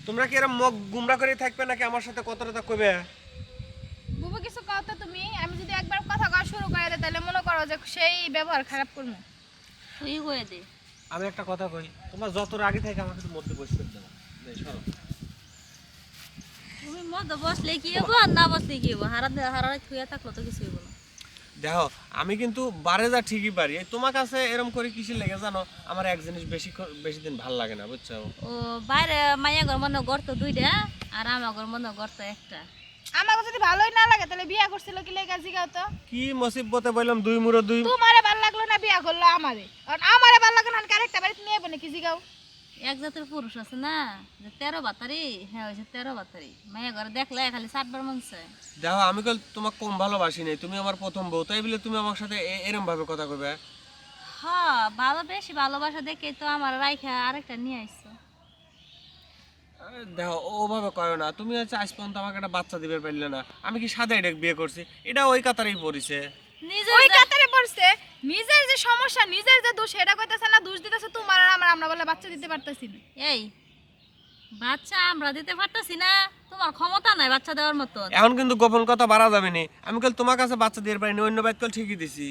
তোমরা কি এরকম মুখ গুমরা করে থাকবে নাকি আমার সাথে কথাটা কইবে? বুবু কিছু কথা তুমি আমি যদি একবার কথা কওয়া শুরু করে দেই তাহলে মনে করো যে সেই ব্যবহার খারাপ করবো। তুই কয়ে দে। আমি একটা কথা কই, তোমরা যত রাগে থাকে আমাকে একটু মধ্যে বসে দাও। সরো। তুমি মধ্যে বসলে কি হবো আর না বসলে কি হবো? হারা থুয়া থাকলো তো কিছু হইব না। দেখো আমি কিন্তু বারে যা ঠিকই পারি, এই তোমার কাছে এরকম করে কিসের লেগে জানো, আমার এক জিনিস বেশি দিন ভাল লাগে না, বুঝছো? ও বাইরে মাইয়া ঘর মনে গর্ত দুইটা আর আমার ঘর মনে গর্ত একটা। আমাকে যদি ভালোই না লাগে তাহলে বিয়া করছিল কি লেগা জিগাও তো। কি মুসিবতে বললাম দুই মুড়ো দুই। তোমারে ভালো লাগলো না বিয়া করলো আমারে, আর আমারে ভালো লাগে না আরেকটা বাড়িতে নিয়ে যাবো নাকি জিগাও। এক জাতের পুরুষ আছে না যে 13 বাতারি, হ্যাঁ ওই যে 13 বাতারি মাইয়া ঘরে দেখলে খালি 7 বার মন চায়। দেখো আমি কল তোমাকে কম ভালোবাসি নাই, তুমি আমার প্রথম বউ, তাই বলে তুমি আমার সাথে এরকম ভাবে কথা কইবে? হ্যাঁ বেশি ভালোবাসা দেখে তো আমার রাইখা আরেকটা নিয়ে আইছো। দেখো ওভাবে কয়ো না, তুমি হচ্ছে আজ পর্যন্ত আমাকে একটা বাচ্চা দিবে পারলে না, আমি কি সাদা এটা বিয়ে করছি? এটা ওই কাতারেই পড়িছে। নিজের ওই কাতারে পড়ছে, নিজের যে সমস্যা নিজের যে দোষ সেটা কইতাছে না, দোষ দিতেছে তোমার আর আমার, আমরা বলে বাচ্চা দিতে পারতেছি না। এই বাচ্চা আমরা দিতে পারতাছি না, তোমার ক্ষমতা নাই বাচ্চা দেওয়ার মতন। এখন কিন্তু গোপন কথা বাড়া যাবে না, আমি কল তোমার কাছে বাচ্চা দিয়ে পারিনি, অন্য বাইত কল ঠিকই দিছি।